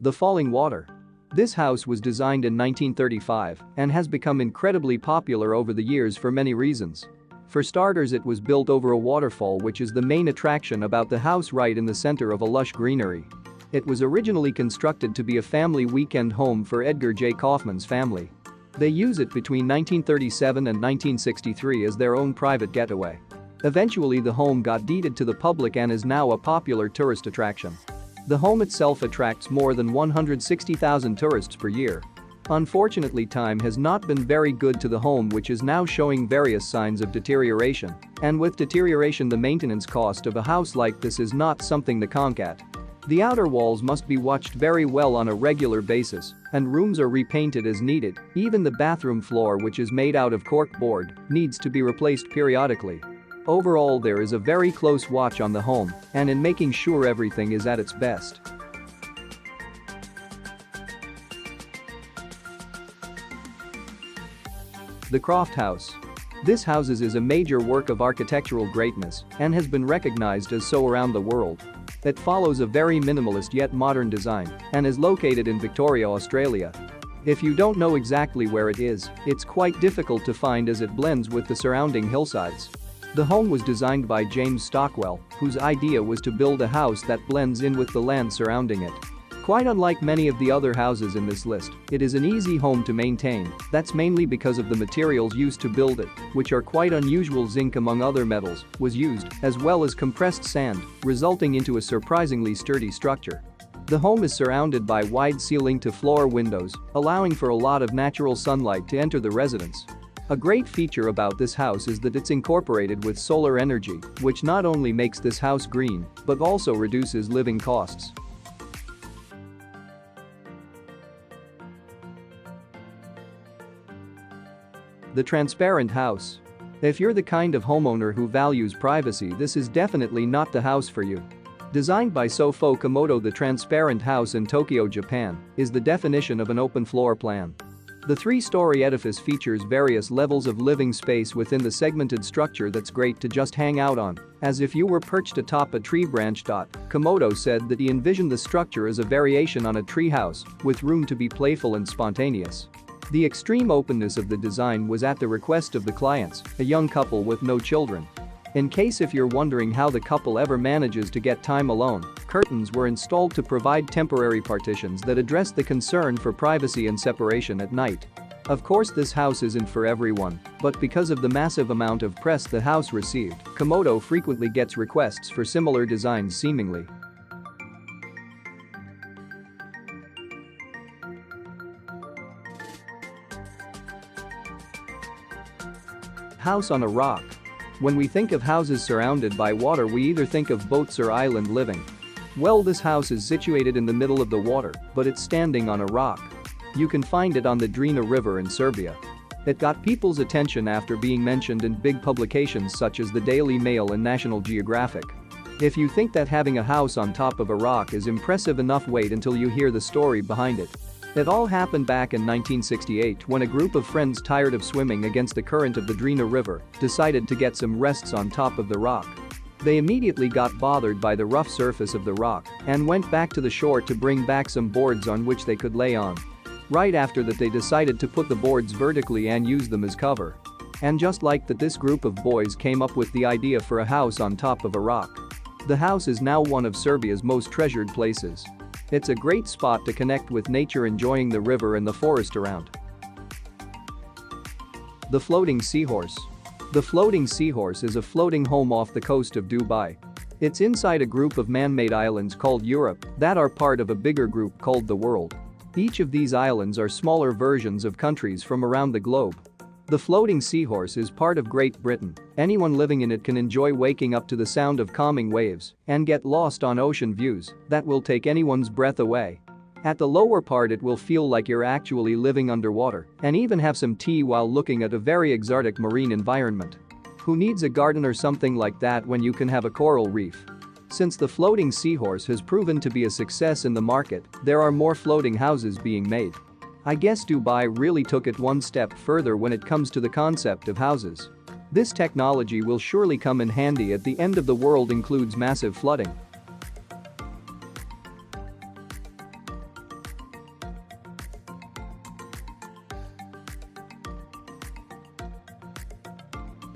The falling water. This house was designed in 1935 and has become incredibly popular over the years for many reasons. For starters, it was built over a waterfall, which is the main attraction about the house, right in the center of a lush greenery. It was originally constructed to be a family weekend home for Edgar J. Kaufman's family. They use it between 1937 and 1963 as their own private getaway. Eventually, the home got deeded to the public and is now a popular tourist attraction. The home itself attracts more than 160,000 tourists per year. Unfortunately, time has not been very good to the home, which is now showing various signs of deterioration. And with deterioration, the maintenance cost of a house like this is not something to conk at. The outer walls must be watched very well on a regular basis, and rooms are repainted as needed. Even the bathroom floor, which is made out of cork board, needs to be replaced periodically. Overall, there is a very close watch on the home and in making sure everything is at its best. The Croft House. This house is a major work of architectural greatness and has been recognized as so around the world. It follows a very minimalist yet modern design and is located in Victoria, Australia. If you don't know exactly where it is, it's quite difficult to find as it blends with the surrounding hillsides. The home was designed by James Stockwell, whose idea was to build a house that blends in with the land surrounding it. Quite unlike many of the other houses in this list, it is an easy home to maintain. That's mainly because of the materials used to build it, which are quite unusual. Zinc, among other metals, was used, as well as compressed sand, resulting into a surprisingly sturdy structure. The home is surrounded by wide ceiling-to-floor windows, allowing for a lot of natural sunlight to enter the residence. A great feature about this house is that it's incorporated with solar energy, which not only makes this house green, but also reduces living costs. The transparent house. If you're the kind of homeowner who values privacy, this is definitely not the house for you. Designed by Sofo Komodo, the transparent house in Tokyo, Japan, is the definition of an open floor plan. The three-story edifice features various levels of living space within the segmented structure that's great to just hang out on, as if you were perched atop a tree branch. Komodo said that he envisioned the structure as a variation on a treehouse, with room to be playful and spontaneous. The extreme openness of the design was at the request of the clients, a young couple with no children. In case if you're wondering how the couple ever manages to get time alone, curtains were installed to provide temporary partitions that address the concern for privacy and separation at night. Of course, this house isn't for everyone, but because of the massive amount of press the house received, Komodo frequently gets requests for similar designs seemingly. House on a rock. When we think of houses surrounded by water, we either think of boats or island living. Well, this house is situated in the middle of the water, but it's standing on a rock. You can find it on the Drina River in Serbia. It got people's attention after being mentioned in big publications such as the Daily Mail and National Geographic. If you think that having a house on top of a rock is impressive enough, wait until you hear the story behind it. It all happened back in 1968 when a group of friends, tired of swimming against the current of the Drina River, decided to get some rests on top of the rock. They immediately got bothered by the rough surface of the rock and went back to the shore to bring back some boards on which they could lay on. Right after that, they decided to put the boards vertically and use them as cover. And just like that, this group of boys came up with the idea for a house on top of a rock. The house is now one of Serbia's most treasured places. It's a great spot to connect with nature, enjoying the river and the forest around. The floating seahorse. The floating seahorse is a floating home off the coast of Dubai. It's inside a group of man-made islands called Europe that are part of a bigger group called the world. Each of these islands are smaller versions of countries from around the globe. The floating seahorse is part of Great Britain. Anyone living in it can enjoy waking up to the sound of calming waves and get lost on ocean views that will take anyone's breath away. At the lower part, it will feel like you're actually living underwater and even have some tea while looking at a very exotic marine environment. Who needs a garden or something like that when you can have a coral reef? Since the floating seahorse has proven to be a success in the market, there are more floating houses being made. I guess Dubai really took it one step further when it comes to the concept of houses. This technology will surely come in handy at the end of the world includes massive flooding.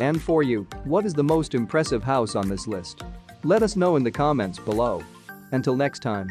And for you, what is the most impressive house on this list? Let us know in the comments below. Until next time.